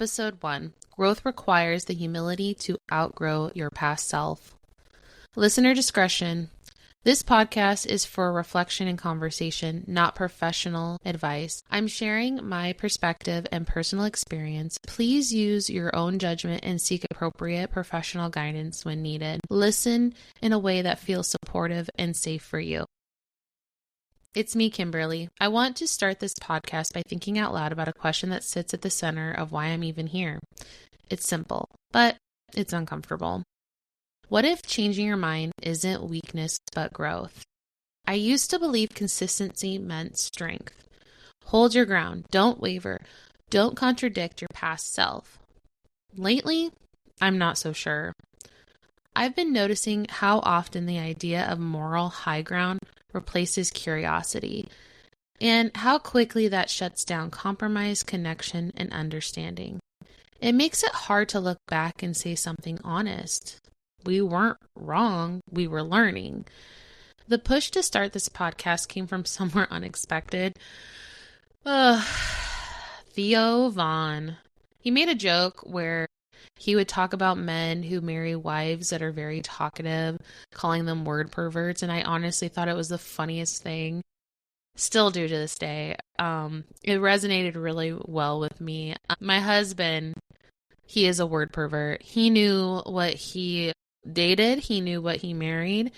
Episode 1: Growth Requires the Humility to Outgrow Your Past Self. Listener discretion. This podcast is for reflection and conversation, not professional advice. I'm sharing my perspective and personal experience. Please use your own judgment and seek appropriate professional guidance when needed. Listen in a way that feels supportive and safe for you. It's me, Kimberly. I want to start this podcast by thinking out loud about a question that sits at the center of why I'm even here. It's simple, but it's uncomfortable. What if changing your mind isn't weakness but growth? I used to believe consistency meant strength. Hold your ground. Don't waver. Don't contradict your past self. Lately, I'm not so sure. I've been noticing how often the idea of moral high ground replaces curiosity, and how quickly that shuts down compromise, connection, and understanding. It makes it hard to look back and say something honest. We weren't wrong, we were learning. The push to start this podcast came from somewhere unexpected. Theo Vaughn. He made a joke where he would talk about men who marry wives that are very talkative, calling them word perverts, and I honestly thought it was the funniest thing. Still do to this day. It resonated really well with me. My husband, he is a word pervert. He knew what he dated, he knew what he married,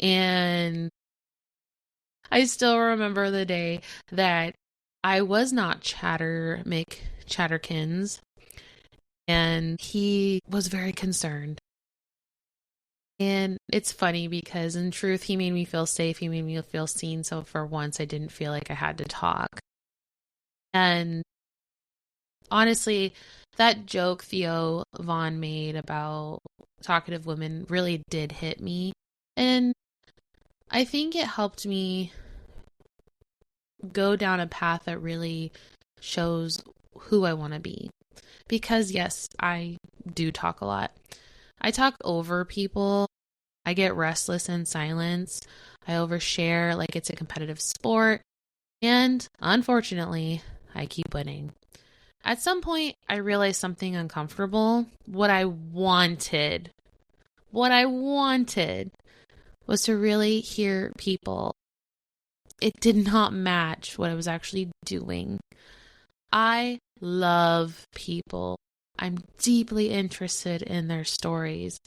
and I still remember the day that I was not Chatterkins, and he was very concerned. And it's funny because in truth, he made me feel safe. He made me feel seen. So for once, I didn't feel like I had to talk. And honestly, that joke Theo Vaughn made about talkative women really did hit me. And I think it helped me go down a path that really shows who I want to be. Because yes, I do talk a lot. I talk over people. I get restless in silence. I overshare like it's a competitive sport. And unfortunately, I keep winning. At some point, I realized something uncomfortable. What I wanted was to really hear people. It did not match what I was actually doing. I love people. I'm deeply interested in their stories.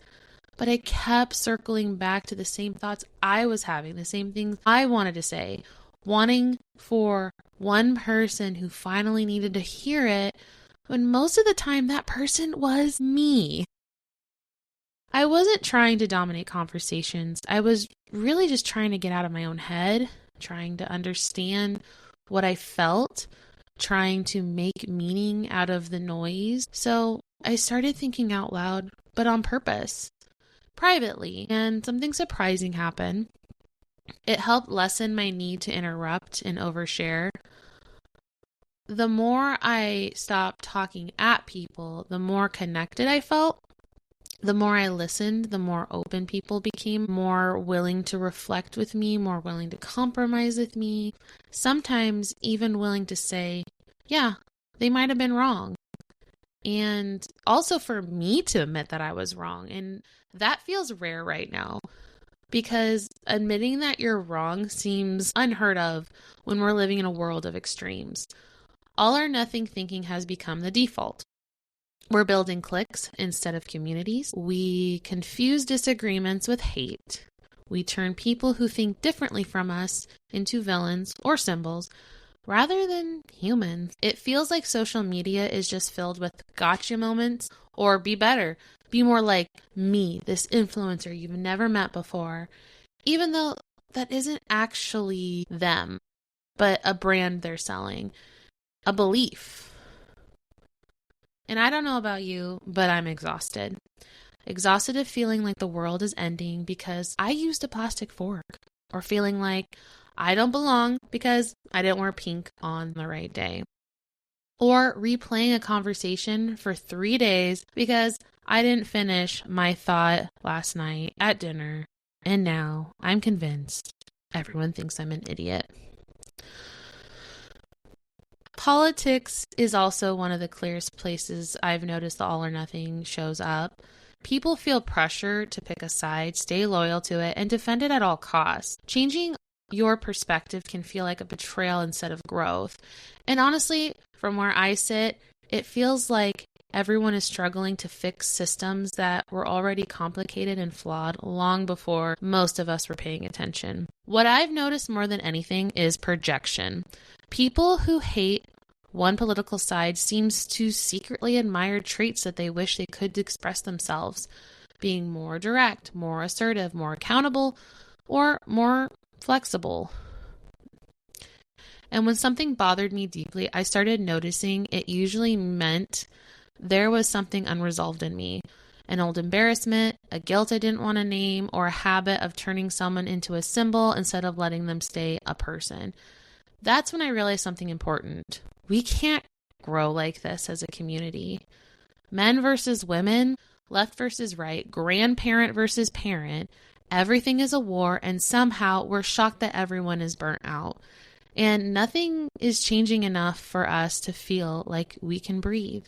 But I kept circling back to the same thoughts I was having, the same things I wanted to say, wanting for one person who finally needed to hear it, when most of the time that person was me. I wasn't trying to dominate conversations. I was really just trying to get out of my own head, trying to understand what I felt, trying to make meaning out of the noise. So I started thinking out loud, but on purpose, privately, and something surprising happened. It helped lessen my need to interrupt and overshare. The more I stopped talking at people, the more connected I felt. The more I listened, the more open people became, more willing to reflect with me, more willing to compromise with me, sometimes even willing to say, yeah, they might have been wrong. And also for me to admit that I was wrong. And that feels rare right now because admitting that you're wrong seems unheard of when we're living in a world of extremes. All or nothing thinking has become the default. We're building cliques instead of communities. We confuse disagreements with hate. We turn people who think differently from us into villains or symbols rather than humans. It feels like social media is just filled with gotcha moments, or be better, be more like me, this influencer you've never met before, even though that isn't actually them, but a brand they're selling, a belief. And I don't know about you, but I'm exhausted. Exhausted of feeling like the world is ending because I used a plastic fork, or feeling like I don't belong because I didn't wear pink on the right day. Or replaying a conversation for 3 days because I didn't finish my thought last night at dinner. And now I'm convinced everyone thinks I'm an idiot. Politics is also one of the clearest places I've noticed the all or nothing shows up. People feel pressure to pick a side, stay loyal to it, and defend it at all costs. Changing your perspective can feel like a betrayal instead of growth. And honestly, from where I sit, it feels like everyone is struggling to fix systems that were already complicated and flawed long before most of us were paying attention. What I've noticed more than anything is projection. People who hate one political side seems to secretly admire traits that they wish they could express themselves, being more direct, more assertive, more accountable, or more flexible. And when something bothered me deeply, I started noticing it usually meant there was something unresolved in me. An old embarrassment, a guilt I didn't want to name, or a habit of turning someone into a symbol instead of letting them stay a person. That's when I realized something important. We can't grow like this as a community. Men versus women, left versus right, grandparent versus parent, everything is a war, and somehow we're shocked that everyone is burnt out. And nothing is changing enough for us to feel like we can breathe.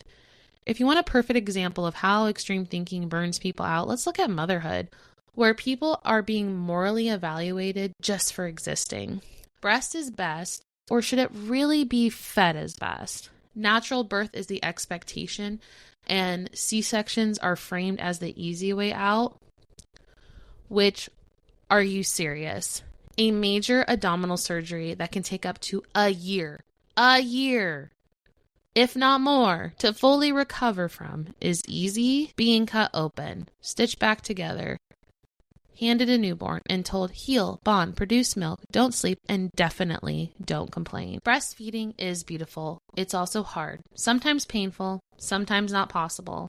If you want a perfect example of how extreme thinking burns people out, let's look at motherhood, where people are being morally evaluated just for existing. Breast is best, or should it really be fed as best? Natural birth is the expectation, and C-sections are framed as the easy way out. Which, are you serious? A major abdominal surgery that can take up to a year, if not more, to fully recover from is easy being cut open, stitched back together, handed a newborn, and told heal, bond, produce milk, don't sleep, and definitely don't complain. Breastfeeding is beautiful. It's also hard, sometimes painful, sometimes not possible.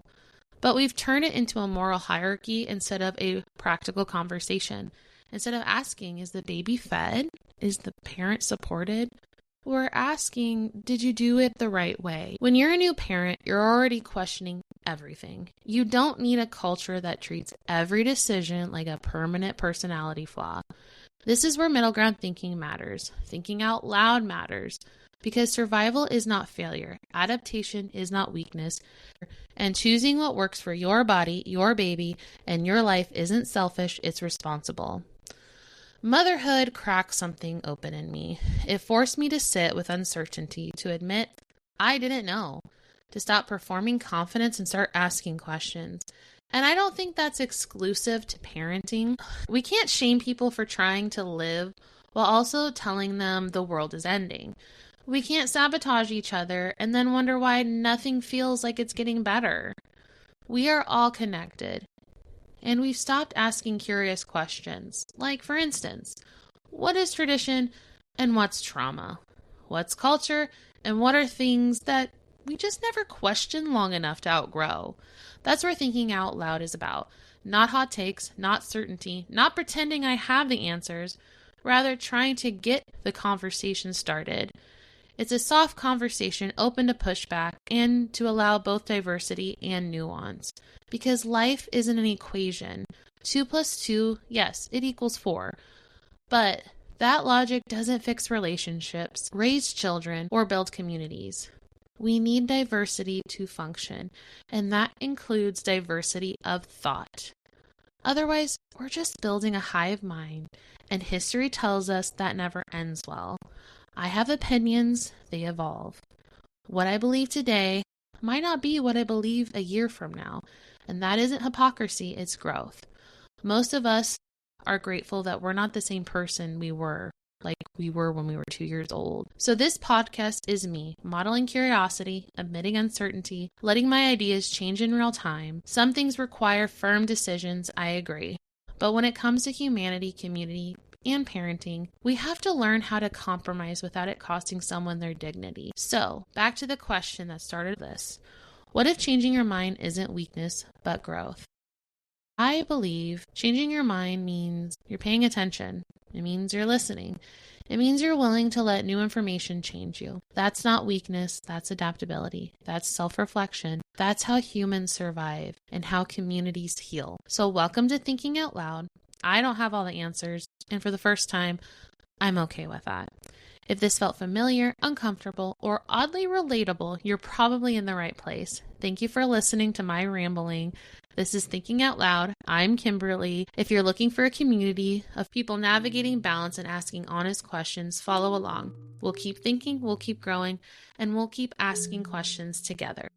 But we've turned it into a moral hierarchy instead of a practical conversation. Instead of asking, is the baby fed? Is the parent supported? We're asking, did you do it the right way? When you're a new parent, you're already questioning everything. You don't need a culture that treats every decision like a permanent personality flaw. This is where middle ground thinking matters. Thinking out loud matters. Because survival is not failure. Adaptation is not weakness. And choosing what works for your body, your baby, and your life isn't selfish, it's responsible. Motherhood cracked something open in me. It forced me to sit with uncertainty, to admit I didn't know, to stop performing confidence and start asking questions. And I don't think that's exclusive to parenting. We can't shame people for trying to live while also telling them the world is ending. We can't sabotage each other and then wonder why nothing feels like it's getting better. We are all connected. And we've stopped asking curious questions. Like, for instance, what is tradition and what's trauma? What's culture and what are things that we just never questioned long enough to outgrow? That's where thinking out loud is about. Not hot takes, not certainty, not pretending I have the answers, rather trying to get the conversation started. It's a soft conversation open to pushback and to allow both diversity and nuance. Because life isn't an equation. 2 + 2, yes, it equals 4. But that logic doesn't fix relationships, raise children, or build communities. We need diversity to function, and that includes diversity of thought. Otherwise, we're just building a hive mind, and history tells us that never ends well. I have opinions, they evolve. What I believe today might not be what I believe a year from now, and that isn't hypocrisy, it's growth. Most of us are grateful that we're not the same person we were when we were 2 years old. So this podcast is me, modeling curiosity, admitting uncertainty, letting my ideas change in real time. Some things require firm decisions, I agree. But when it comes to humanity, community, and parenting, we have to learn how to compromise without it costing someone their dignity. So, back to the question that started this. What if changing your mind isn't weakness, but growth? I believe changing your mind means you're paying attention. It means you're listening. It means you're willing to let new information change you. That's not weakness, that's adaptability. That's self-reflection. That's how humans survive and how communities heal. So welcome to Thinking Out Loud. I don't have all the answers, and for the first time, I'm okay with that. If this felt familiar, uncomfortable, or oddly relatable, you're probably in the right place. Thank you for listening to my rambling. This is Thinking Out Loud. I'm Kimberly. If you're looking for a community of people navigating balance and asking honest questions, follow along. We'll keep thinking, we'll keep growing, and we'll keep asking questions together.